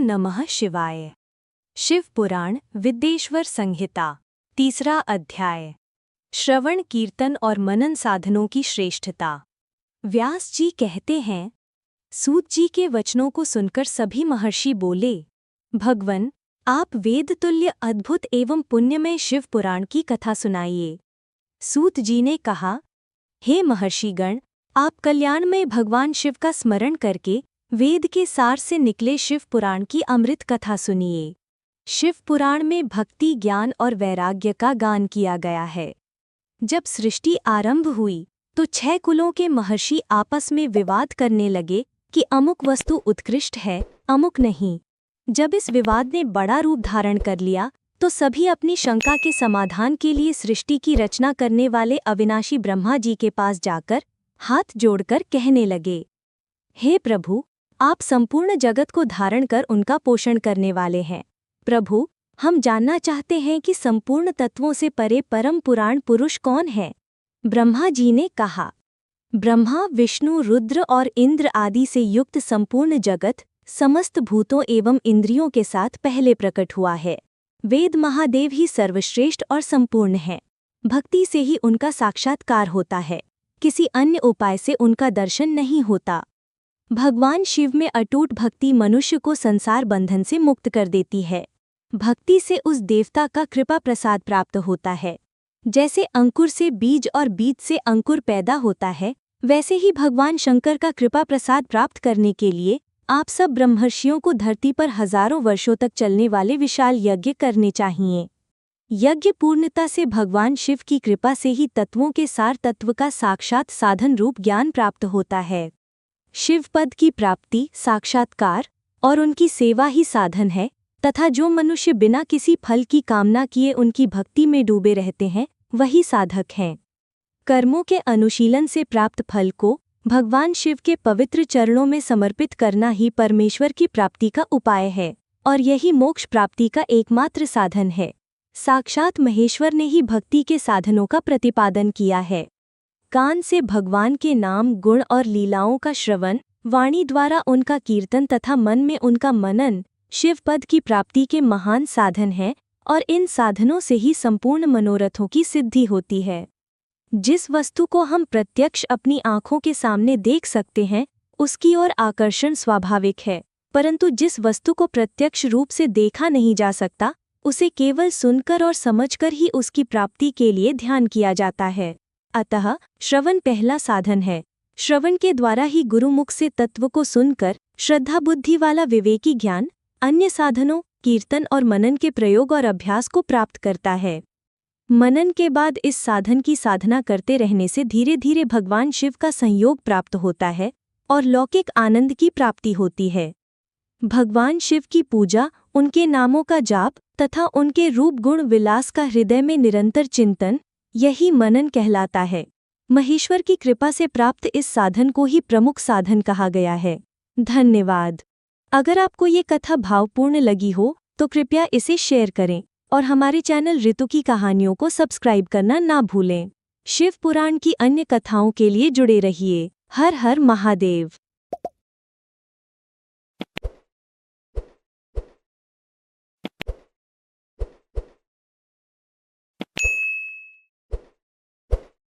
नमः शिवाय। शिव पुराण विद्येश्वर संहिता 3 अध्याय। श्रवण कीर्तन और मनन साधनों की श्रेष्ठता। व्यास जी कहते हैं, सूत जी के वचनों को सुनकर सभी महर्षि बोले, भगवन, आप वेद तुल्य अद्भुत एवं पुण्यमय शिव पुराण की कथा सुनाइए। सूत जी ने कहा, हे महर्षिगण, आप कल्याणमय भगवान शिव का स्मरण करके वेद के सार से निकले शिव पुराण की अमृत कथा सुनिए। शिव पुराण में भक्ति, ज्ञान और वैराग्य का गान किया गया है। जब सृष्टि आरंभ हुई तो 6 कुलों के महर्षि आपस में विवाद करने लगे कि अमुक वस्तु उत्कृष्ट है, अमुक नहीं। जब इस विवाद ने बड़ा रूप धारण कर लिया तो सभी अपनी शंका के समाधान के लिए सृष्टि की रचना करने वाले अविनाशी ब्रह्मा जी के पास जाकर हाथ जोड़कर कहने लगे, हे प्रभु, आप संपूर्ण जगत को धारण कर उनका पोषण करने वाले हैं। प्रभु, हम जानना चाहते हैं कि संपूर्ण तत्वों से परे परम पुराण पुरुष कौन है। ब्रह्मा जी ने कहा, ब्रह्मा, विष्णु, रुद्र और इंद्र आदि से युक्त संपूर्ण जगत समस्त भूतों एवं इंद्रियों के साथ पहले प्रकट हुआ है। वेद महादेव ही सर्वश्रेष्ठ और संपूर्ण है। भक्ति से ही उनका साक्षात्कार होता है, किसी अन्य उपाय से उनका दर्शन नहीं होता। भगवान शिव में अटूट भक्ति मनुष्य को संसार बंधन से मुक्त कर देती है। भक्ति से उस देवता का कृपा प्रसाद प्राप्त होता है। जैसे अंकुर से बीज और बीज से अंकुर पैदा होता है, वैसे ही भगवान शंकर का कृपा प्रसाद प्राप्त करने के लिए आप सब ब्रह्मर्षियों को धरती पर हजारों वर्षों तक चलने वाले विशाल यज्ञ करने चाहिए। यज्ञ पूर्णता से भगवान शिव की कृपा से ही तत्वों के सार तत्व का साक्षात साधन रूप ज्ञान प्राप्त होता है। शिव पद की प्राप्ति, साक्षात्कार और उनकी सेवा ही साधन है तथा जो मनुष्य बिना किसी फल की कामना किए उनकी भक्ति में डूबे रहते हैं, वही साधक हैं। कर्मों के अनुशीलन से प्राप्त फल को भगवान शिव के पवित्र चरणों में समर्पित करना ही परमेश्वर की प्राप्ति का उपाय है और यही मोक्ष प्राप्ति का एकमात्र साधन है। साक्षात महेश्वर ने ही भक्ति के साधनों का प्रतिपादन किया है। कान से भगवान के नाम, गुण और लीलाओं का श्रवण, वाणी द्वारा उनका कीर्तन तथा मन में उनका मनन शिव पद की प्राप्ति के महान साधन है और इन साधनों से ही संपूर्ण मनोरथों की सिद्धि होती है। जिस वस्तु को हम प्रत्यक्ष अपनी आँखों के सामने देख सकते हैं, उसकी ओर आकर्षण स्वाभाविक है, परंतु जिस वस्तु को प्रत्यक्ष रूप से देखा नहीं जा सकता, उसे केवल सुनकर और समझकर ही उसकी प्राप्ति के लिए ध्यान किया जाता है। अतः श्रवण पहला साधन है। श्रवण के द्वारा ही गुरुमुख से तत्व को सुनकर श्रद्धा बुद्धि वाला विवेकी ज्ञान अन्य साधनों, कीर्तन और मनन के प्रयोग और अभ्यास को प्राप्त करता है। मनन के बाद इस साधन की साधना करते रहने से धीरे धीरे भगवान शिव का संयोग प्राप्त होता है और लौकिक आनंद की प्राप्ति होती है। भगवान शिव की पूजा, उनके नामों का जाप तथा उनके रूप गुण विलास का हृदय में निरंतर चिंतन, यही मनन कहलाता है। महेश्वर की कृपा से प्राप्त इस साधन को ही प्रमुख साधन कहा गया है। धन्यवाद। अगर आपको ये कथा भावपूर्ण लगी हो तो कृपया इसे शेयर करें और हमारे चैनल ऋतु की कहानियों को सब्सक्राइब करना ना भूलें। शिव पुराण की अन्य कथाओं के लिए जुड़े रहिए। हर हर महादेव।